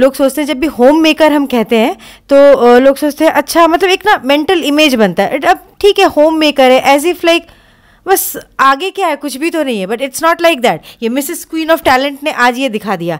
लोग सोचते हैं जब भी होम मेकर हम कहते हैं तो लोग सोचते हैं अच्छा मतलब एक ना मेंटल इमेज बनता है, अब ठीक है होम मेकर है एज इफ लाइक बस आगे क्या है कुछ भी तो नहीं है, but it's not like that. ये मिसेस क्वीन ऑफ टैलेंट ने आज ये दिखा दिया।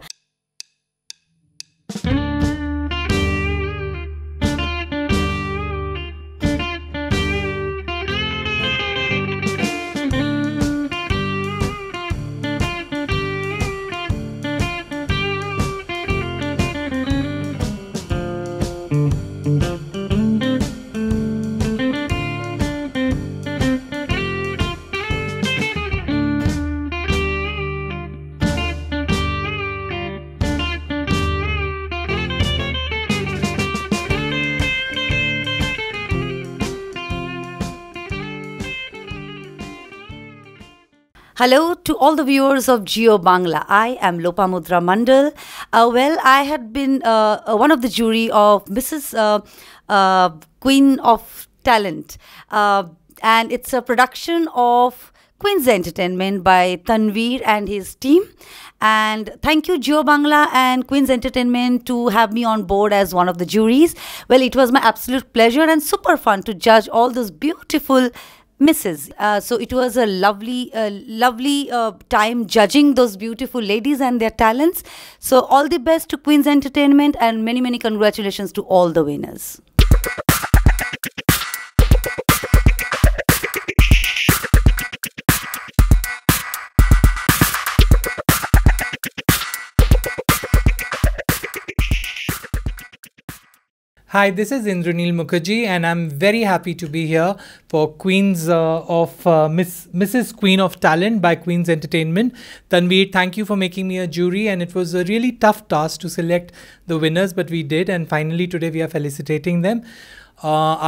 Hello to all the viewers of Jio Bangla. I am Lopamudra Mandal. I had been one of the jury of Mrs. Queen of Talent. And it's a production of Queen's Entertainment by Tanveer and his team. And thank you Jio Bangla and Queen's Entertainment to have me on board as one of the juries. Well, it was my absolute pleasure and super fun to judge all those beautiful misses. So it was a lovely time judging those beautiful ladies and their talents. So all the best to Queen's Entertainment and many congratulations to all the winners. Hi, this is Indranil Mukherjee and I'm very happy to be here for Mrs. Queen of Talent by Queen's Entertainment. Tanveer, thank you for making me a jury, and it was a really tough task to select the winners, but we did, and finally today we are felicitating them.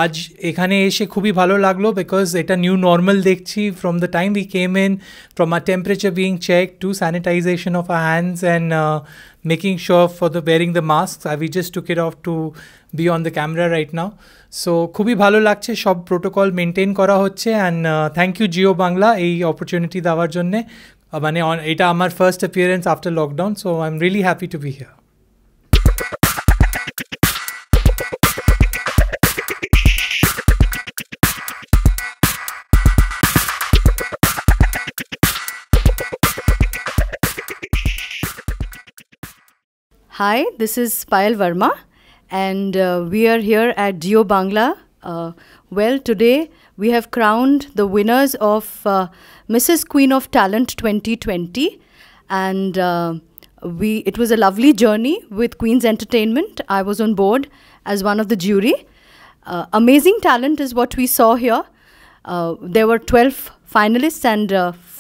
আজ এখানে এসে খুবই ভালো লাগলো because এটা new normal দেখছি from the time we came in from our temperature being check to sanitization of our hands and making sure for the wearing the mask we just took it off to be on the camera right now. So খুবই ভালো লাগছে, সব protocol maintain করা হচ্ছে and thank you Jio Bangla এই opportunity দেওয়ার জন্যে। মানে এটা আমার first appearance after lockdown, so I am really happy to B here. Hi, this is Payal Verma and we are here at Jio Bangla. Well, today we have crowned the winners of Mrs. Queen of Talent 2020 and it was a lovely journey with Queen's Entertainment. I was on board as one of the jury. Amazing talent is what we saw here. There were 12 finalists and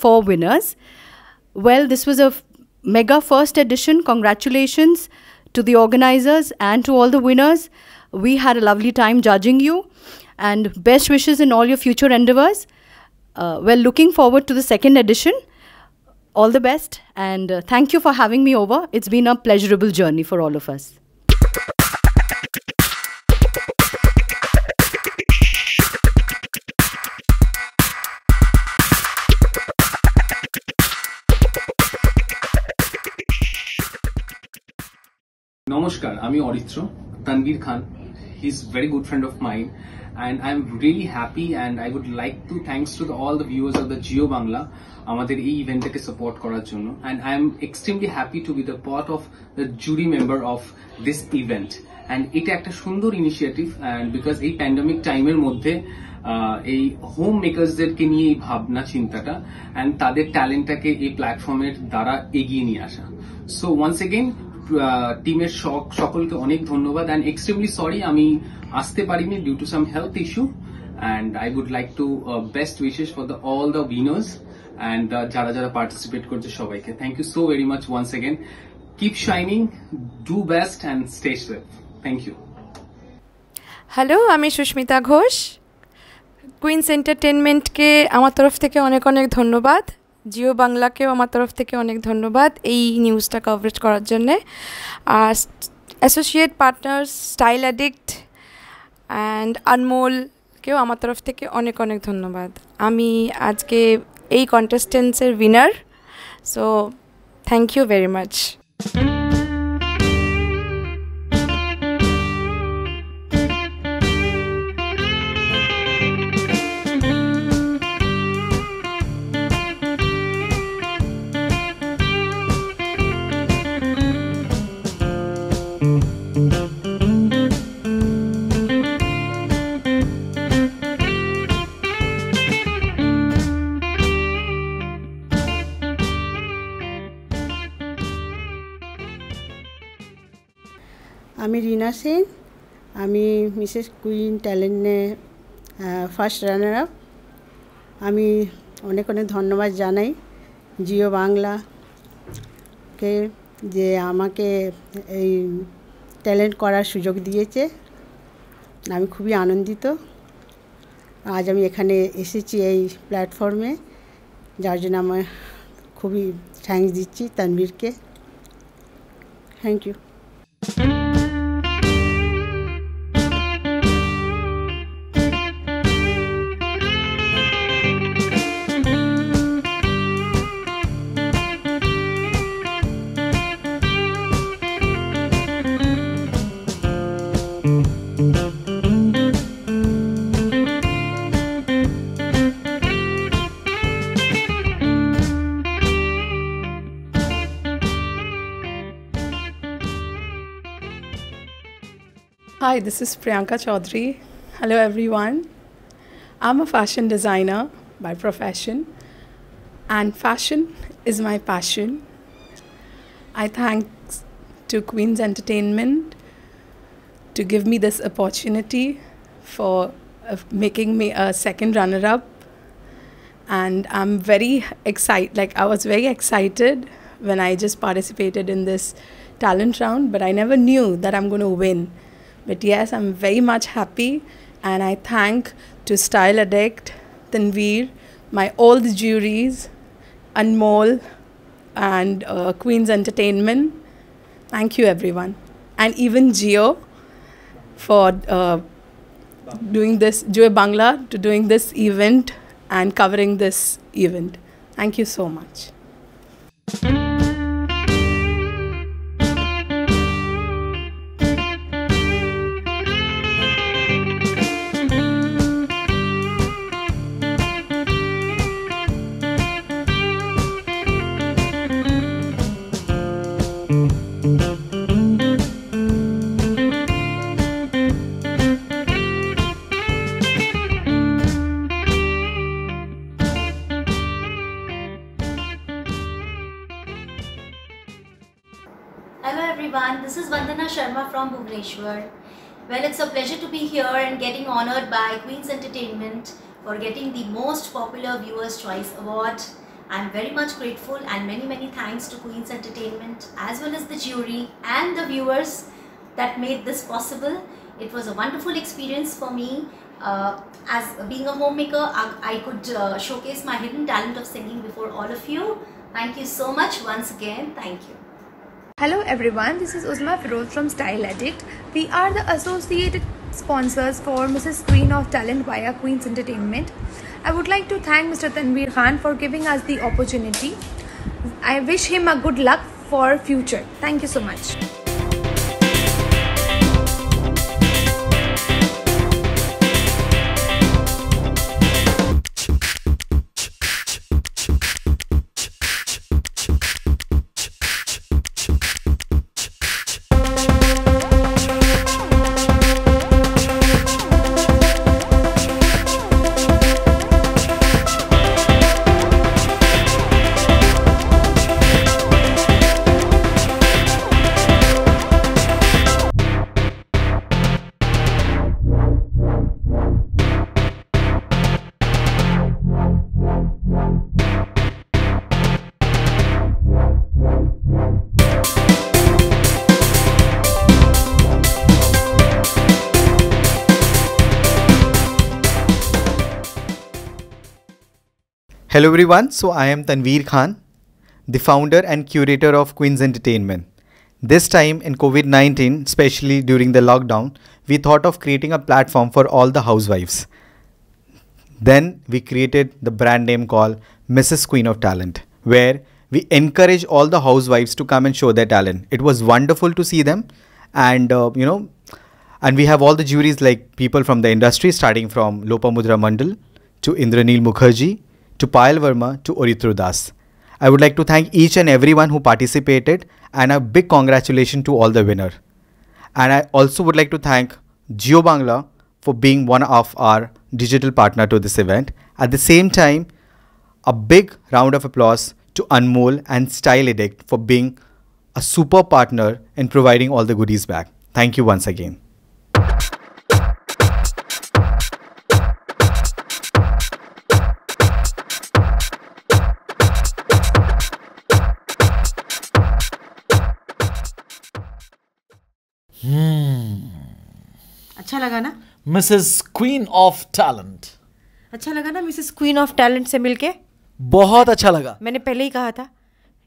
4 winners. Well, this was a mega first edition. Congratulations to the organizers and to all the winners. We had a lovely time judging you and best wishes in all your future endeavors. Well, looking forward to the second edition. All the best and thank you for having me over. It's been a pleasurable journey for all of us. Namaskar, I'm Orithro, Tanveer Khan. He's a very good friend of mine and I'm really happy and I would like to thanks to all the viewers of the Jio Bangla আমাদের এই ইভেন্টটাকে support করার জন্য and I'm extremely happy to be the part of the jury member of this event and এটা একটা সুন্দর initiative and because এই pandemic টাইমের মধ্যে এই হোম মেকারসদেরকে নিয়ে এই ভাবনা চিন্তাটা and তাদের ট্যালেন্টটাকে এই প্ল্যাটফর্মের দ্বারা এগিয়ে নিয়ে আসা। সো ওয়ান্স এগেইন টিমের সকলকে অনেক ধন্যবাদ and extremely sorry আমি আসতে পারিনি due to some health issue and I would like to best wishes for all the winners and যারা participate করছে সবাইকে thank you so very much once again. Keep shining, do best and stay safe. Thank you. Hello, আমি Susmita Ghosh. Queen's এন্টারটেনমেন্টকে আমার তরফ থেকে অনেক ধন্যবাদ, জিও বাংলাকেও আমার তরফ থেকে অনেক ধন্যবাদ এই নিউজটা কভারেজ করার জন্যে। আর associate partners style addict and আনমোলকেও আমার তরফ থেকে অনেক ধন্যবাদ। আমি আজকে এই কন্টেস্টেন্টসের winner, so thank you very much. আমি রিনা সেন, আমি মিসেস কুইন ট্যালেন্টে ফার্স্ট রানার আপ। আমি অনেক অনেক ধন্যবাদ জানাই জিও বাংলাকে যে আমাকে এই ট্যালেন্ট করার সুযোগ দিয়েছে। আমি খুবই আনন্দিত আজ আমি এখানে এসেছি এই প্ল্যাটফর্মে, যার জন্য আমার খুবই থ্যাঙ্কস দিচ্ছি তানভীরকে। Thank you. Hi, this is Priyanka Chaudhary. Hello everyone. I'm a fashion designer by profession and fashion is my passion. I thank to Queen's Entertainment to give me this opportunity for making me a second runner-up, and I'm very excited. I was very excited when I just participated in this talent round, but I never knew that I'm going to win. But yes, I'm very much happy, and I thank to Style Addict, Tanveer, all the juries, Anmol, and Queen's Entertainment. Thank you everyone, and even Jio for doing this, Jio Bangla, to doing this event and covering this event. Thank you so much. Hello everyone, this is Vandana Sharma from Bhubaneswar. Well, it's a pleasure to be here and getting honored by Queen's Entertainment for getting the most popular Viewers' Choice Award. I'm very much grateful, and many thanks to Queen's Entertainment as well as the jury and the viewers that made this possible. It was a wonderful experience for me. As being a homemaker, I could showcase my hidden talent of singing before all of you. Thank you so much once again. Thank you. Hello everyone, this is Uzma Feroz from Style Addict. We are the associated sponsors for Mrs. Queen of Talent via Queen's Entertainment. I would like to thank Mr. Tanveer Khan for giving us the opportunity. I wish him a good luck for future. Thank you so much. Hello everyone, so I am Tanveer Khan, the founder and curator of Queen's Entertainment. This time in COVID-19, especially during the lockdown, we thought of creating a platform for all the housewives. Then we created the brand name called Mrs. Queen of Talent, where we encourage all the housewives to come and show their talent. It was wonderful to see them, and and we have all the juries like people from the industry, starting from Lopamudra Mandal to Indranil Mukherjee, to Payal Verma, to Orithru Das. I would like to thank each and everyone who participated, and a big congratulations to all the winners. And I also would like to thank Jio Bangla for being one of our digital partner to this event. At the same time, a big round of applause to Anmol and Style Addict for being a super partner in providing all the goodies back. Thank you once again. अच्छा लगा ना Mrs queen of talent? अच्छा लगा ना Mrs queen of talent से मिलके? बहुत अच्छा लगा। मैंने पहले ही कहा था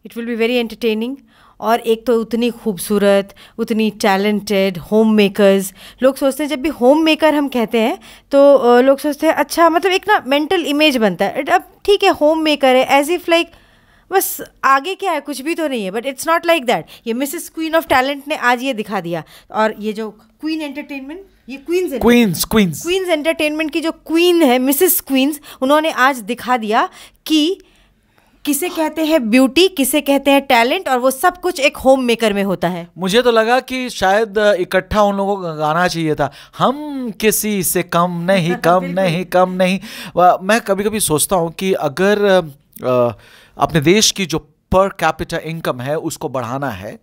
it will be very entertaining. और एक तो उतनी खूबसूरत, उतनी टैलेंटेड होम मेकर्स। लोग सोचते हैं, जब भी होम मेकर हम कहते हैं तो लोग सोचते हैं अच्छा, मतलब एक ना मेंटल इमेज बनता है। अब ठीक है, होम मेकर है, एज इफ लाइक बस आगे क्या है, कुछ भी तो नहीं है, but it's not like that. ये मिसेस क्वीन ऑफ टैलेंट ने आज ये दिखा दिया। और ये जो क्वीन एंटरटेनमेंट, ये क्वींस एंटरटेनमेंट की जो क्वीन है मिसेस क्वींस, उन्होंने आज दिखा दिया कि किसे कहते हैं ब्यूटी, किसे कहते हैं टैलेंट, और वो सब कुछ एक होम मेकर में होता है। मुझे तो लगा कि शायद इकट्ठा उन लोगों को गाना चाहिए था, हम किसी से कम नहीं, कम नहीं, कम नहीं। मैं कभी कभी सोचता हूँ कि अगर अपने देश की जो पर कैपिटा इनकम है उसको बढ़ाना है,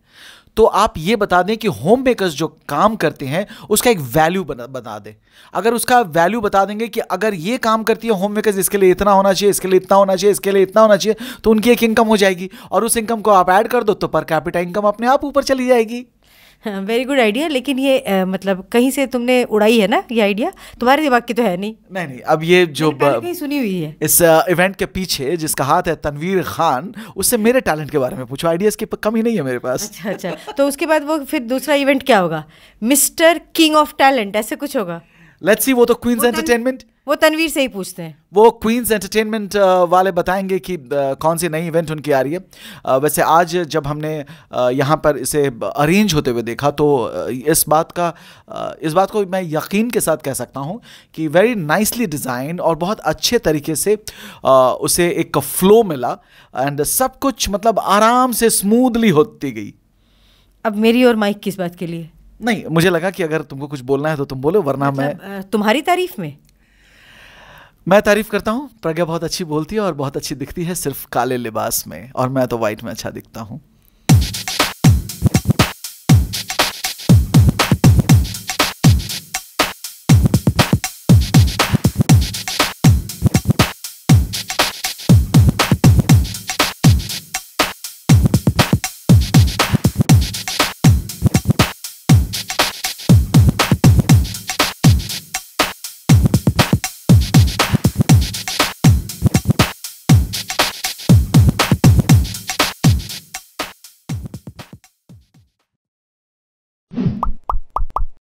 तो आप ये बता दें कि होम मेकर्स जो काम करते हैं उसका एक वैल्यू बता दें। अगर उसका वैल्यू बता देंगे कि अगर ये काम करती है होम मेकर्स, इसके लिए इतना होना चाहिए, इसके लिए इतना होना चाहिए, इसके लिए इतना होना चाहिए, तो उनकी एक इनकम हो जाएगी। और उस इनकम को आप ऐड कर दो तो पर कैपिटा इनकम अपने आप ऊपर चली जाएगी। Very good idea. लेकिन ये मतलब कहीं से तुमने उड़ाई है ना ये आइडिया? तुम्हारे दिमाग की तो है नहीं। नहीं, अब ये जो कहीं सुनी हुई है। इस इवेंट के पीछे जिसका हाथ है तनवीर खान, उससे मेरे टैलेंट के बारे में पूछो। आइडियाज की कमी नहीं है मेरे पास। अच्छा, तो उसके बाद वो फिर दूसरा इवेंट क्या होगा? मिस्टर किंग ऑफ टैलेंट ऐसे कुछ होगा? Let's see. वो तो क्वींस एंटरटेनमेंट, वो तनवीर से ही पूछते हैं। वो क्वींस एंटरटेनमेंट वाले बताएंगे कि कौन सी नई इवेंट उनकी आ रही है। वैसे आज जब हमने यहाँ पर इसे अरेंज होते हुए देखा तो इस बात को मैं यकीन के साथ कह सकता हूँ कि वेरी नाइसली डिज़ाइन और बहुत अच्छे तरीके से उसे एक फ्लो मिला एंड सब कुछ मतलब आराम से स्मूथली होती गई। अब मेरी और माइक किस बात के लिए? नहीं, मुझे लगा कि अगर तुमको कुछ बोलना है तो तुम बोलो, वरना मतलब, मैं तुम्हारी तारीफ में मैं तारीफ करता हूँ। प्रज्ञा बहुत अच्छी बोलती है और बहुत अच्छी दिखती है सिर्फ काले लिबास में, और मैं तो वाइट में अच्छा दिखता हूँ।